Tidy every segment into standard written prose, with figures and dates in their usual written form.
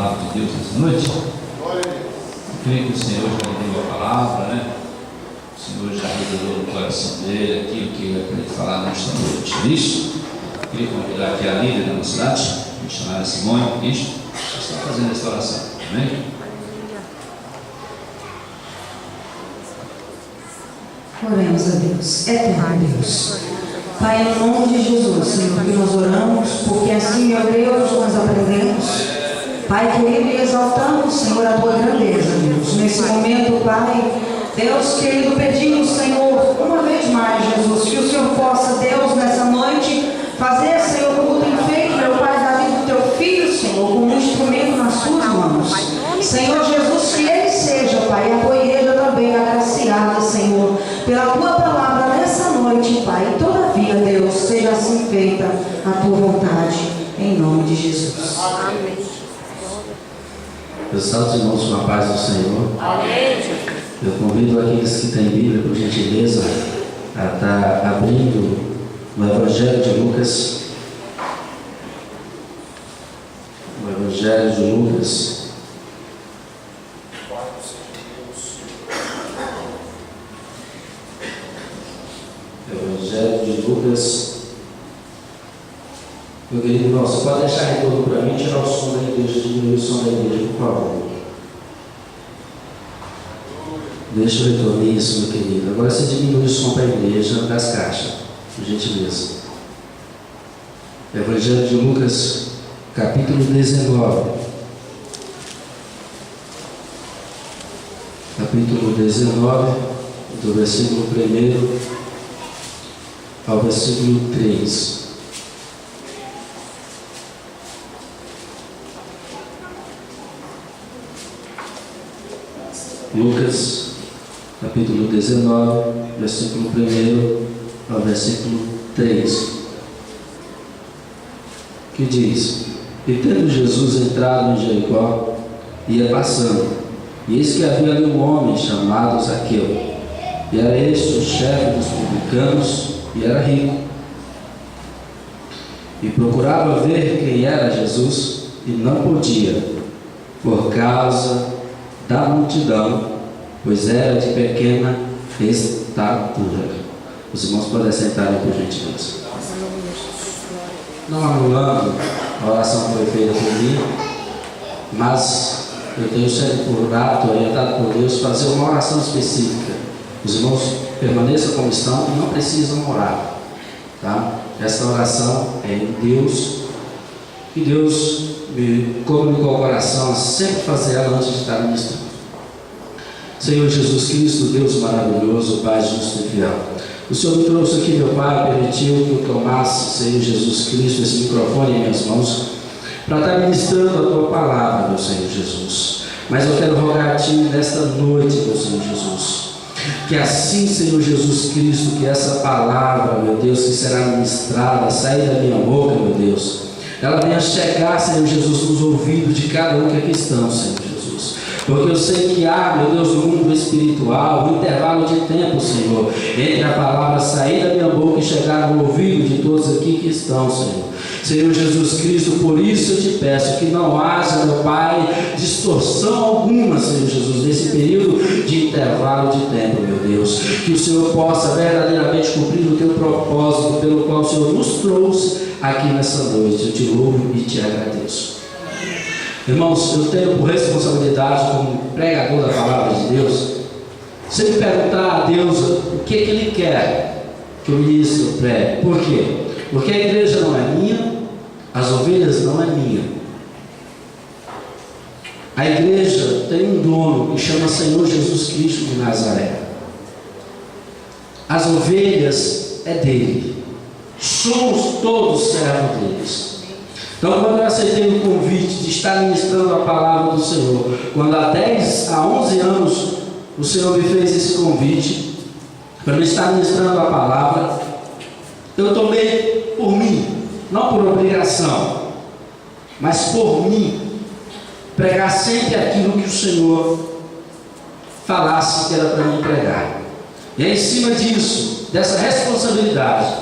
palavra de Deus nessa noite? Eu creio que o Senhor já lhe deu a palavra, né? O Senhor já revelou no coração dele aquilo que ele vai falar nesta noite. É isso? Eu queria convidar aqui a líder da nossa cidade, missionária Simone, isso? Está fazendo esta oração, amém? Oremos a Deus, eterno Deus. Pai, em nome de Jesus, Senhor, que nós oramos, porque assim, meu Deus, nós aprendemos. Pai querido, e exaltamos, Senhor, a tua grandeza, Deus. Nesse momento, Pai, Deus querido, pedimos, Senhor, uma vez mais, Jesus, que o Senhor possa, Deus, nessa noite, fazer, Senhor, como tem feito, meu Pai, da vida do teu filho, Senhor, como um instrumento nas suas mãos. Senhor Jesus, que ele seja, Pai, a tua igreja também agraciada, Senhor, pela tua palavra nessa noite, Pai. E todavia, Deus, seja assim feita a tua vontade, em nome de Jesus. Amém. Meus santos irmãos, com a paz do Senhor. Amém. Eu convido aqueles que têm Bíblia, por gentileza, a estar abrindo no Evangelho de Lucas. O Evangelho de Lucas. Evangelho de Lucas. Meu querido irmão, você pode deixar retorno para mim, tirar o som da igreja, diminuir o som da igreja, por favor. Deixa eu retornar isso, meu querido. Agora você diminui o som para a igreja das caixas, por gentileza. Evangelho de Lucas, capítulo 19. Capítulo 19, do versículo 1 ao versículo 3. Lucas, capítulo 19, versículo 1 ao versículo 3, que diz: E tendo Jesus entrado em Jericó, ia passando, e eis que havia ali um homem chamado Zaqueu, e era este o chefe dos publicanos, e era rico, e procurava ver quem era Jesus, e não podia, por causa da multidão, pois era de pequena estatura. Os irmãos podem sentar por gentileza. Não anulando a oração que foi feita por mim, mas eu tenho sido por grato, orientado por Deus, fazer uma oração específica. Os irmãos permaneçam como estão e não precisam orar, tá? Essa oração é em Deus, e Deus me comunicou ao coração a sempre fazer ela antes de estar ministrando. Senhor Jesus Cristo, Deus maravilhoso, Pai justo e fiel, o Senhor me trouxe aqui, meu Pai, permitiu que eu tomasse, Senhor Jesus Cristo, esse microfone em minhas mãos, para estar ministrando a Tua palavra, meu Senhor Jesus. Mas eu quero rogar a Ti nesta noite, meu Senhor Jesus, que assim, Senhor Jesus Cristo, que essa palavra, meu Deus, que será ministrada, sair da minha boca, meu Deus, ela venha chegar, Senhor Jesus, nos ouvidos de cada um que aqui estão, Senhor Jesus. Porque eu sei que há, meu Deus, no mundo espiritual, um intervalo de tempo, Senhor, entre a palavra sair da minha boca e chegar no ouvido de todos aqui que estão, Senhor. Senhor Jesus Cristo, por isso eu te peço que não haja, meu Pai, distorção alguma, Senhor Jesus, nesse período de intervalo de tempo, meu Deus. Que o Senhor possa verdadeiramente cumprir o teu propósito pelo qual o Senhor nos trouxe aqui nessa noite. Eu te louvo e te agradeço. Irmãos, eu tenho por responsabilidade como pregador da palavra de Deus, sempre perguntar a Deus o que Ele quer que o ministro pregue. Por quê? Porque a igreja não é minha, as ovelhas não é minha. A igreja tem um dono que chama Senhor Jesus Cristo de Nazaré. As ovelhas é dele. Somos todos servos deles. Então, quando eu aceitei o convite de estar ministrando a palavra do Senhor, quando há 10 a 11 anos o Senhor me fez esse convite para me estar ministrando a palavra, eu tomei por mim, não por obrigação, mas por mim, pregar sempre aquilo que o Senhor falasse que era para mim pregar. E é em cima disso, dessa responsabilidade,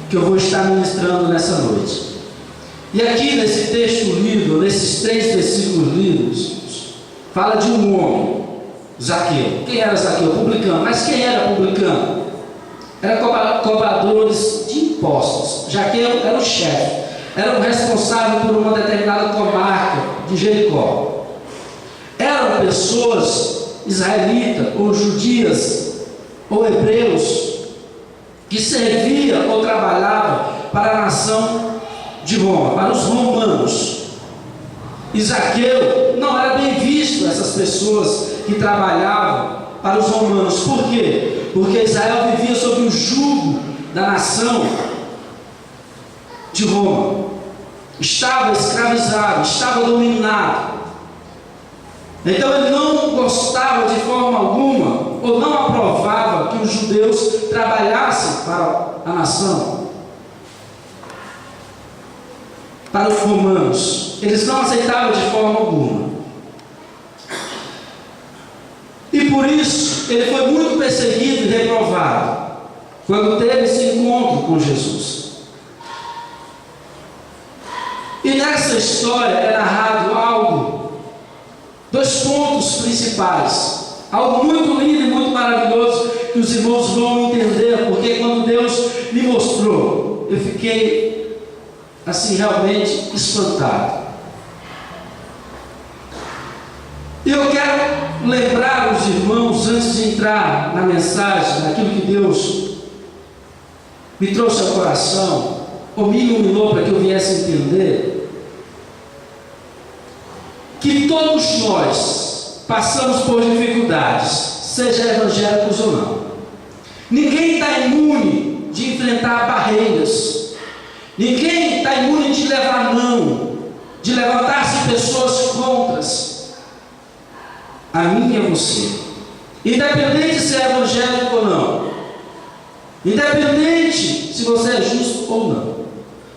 que eu vou estar ministrando nessa noite. E aqui nesse texto lido, nesses 3 versículos lidos, fala de um homem, Zaqueu. Quem era Zaqueu? Publicano. Mas quem era publicano? Era cobradores de impostos. Zaqueu era o chefe, era o responsável por uma determinada comarca de Jericó. Eram pessoas israelitas, ou judias, ou hebreus, que serviam ou trabalhavam para a nação de Roma, para os romanos. E Zaqueu não era bem visto, essas pessoas que trabalhavam para os romanos. Por quê? Porque Israel vivia sob o jugo da nação de Roma. Estava escravizado, estava dominado. Então ele não gostava de forma alguma, ou não aprovava que os judeus trabalhassem para a nação, para os romanos. Eles não aceitavam de forma alguma. E por isso ele foi muito perseguido e reprovado quando teve esse encontro com Jesus. E nessa história é narrado dois pontos principais, algo muito lindo e muito maravilhoso que os irmãos vão entender, porque quando Deus me mostrou, eu fiquei assim realmente espantado. E eu quero lembrar os irmãos, antes de entrar na mensagem, naquilo que Deus me trouxe ao coração, ou me iluminou para que eu viesse entender, que todos nós passamos por dificuldades, seja evangélicos ou não. Ninguém está imune de enfrentar barreiras. Ninguém está imune de levar não, de levantar-se pessoas contras a mim e a você. Independente se é evangélico ou não. Independente se você é justo ou não.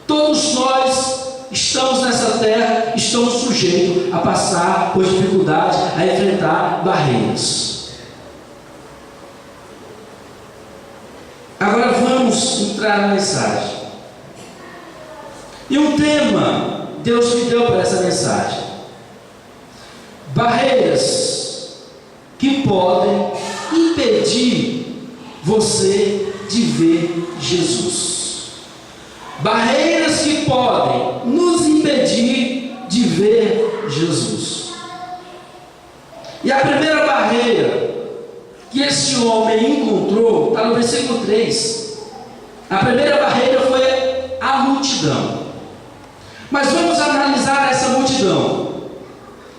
Todos nós estamos nessa terra, estamos sujeitos a passar por dificuldades, a enfrentar barreiras. Agora vamos entrar na mensagem. E um tema Deus me deu para essa mensagem: barreiras que podem impedir você de ver Jesus. Barreiras que podem nos impedir de ver Jesus. E a primeira barreira que esse homem encontrou está no versículo 3. A primeira barreira foi a multidão. Mas vamos analisar essa multidão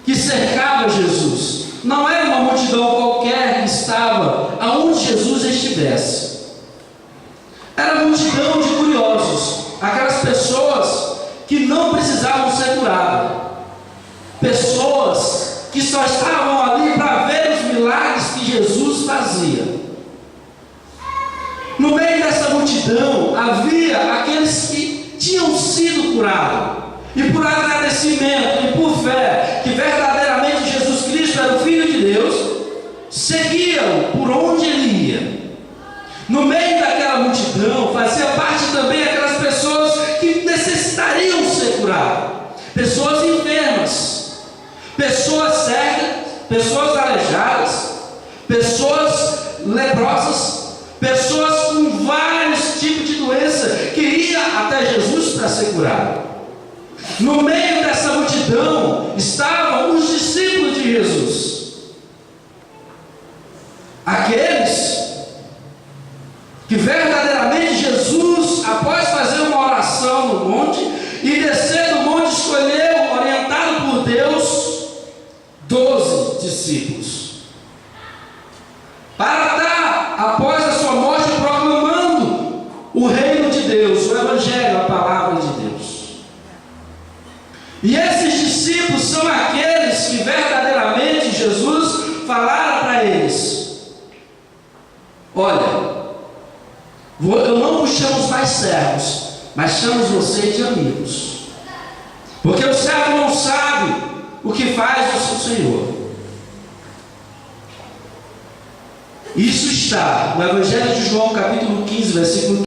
que cercava Jesus. Não era uma multidão qualquer que estava aonde Jesus estivesse. Era uma multidão de curiosos, aquelas pessoas que não precisavam ser curadas, pessoas que só estavam ali para ver os milagres que Jesus fazia. No meio dessa multidão havia aqueles que tinham sido curados, e por agradecimento e por fé que verdadeiramente Jesus Cristo era o Filho de Deus, seguiam por onde ele ia. No meio daquela multidão fazia parte também aquelas pessoas que necessitariam ser curadas, pessoas enfermas, pessoas cegas, pessoas aleijadas, pessoas leprosas, pessoas com vários tipos de doença que iam até Jesus para ser curado. No meio dessa multidão estavam os discípulos de Jesus, aqueles que verdadeiramente Jesus, após fazer uma oração no monte e descer do monte, escolheu, orientado por Deus, 12 discípulos para estar, após a sua morte, proclamando o reino de Deus, o Evangelho, a palavra de Deus. E esses discípulos são aqueles que verdadeiramente Jesus falara para eles: olha, eu não vos chamo mais servos, mas chamo vocês de amigos, porque o servo não sabe o que faz o seu Senhor. Isso está no Evangelho de João, capítulo 15, versículo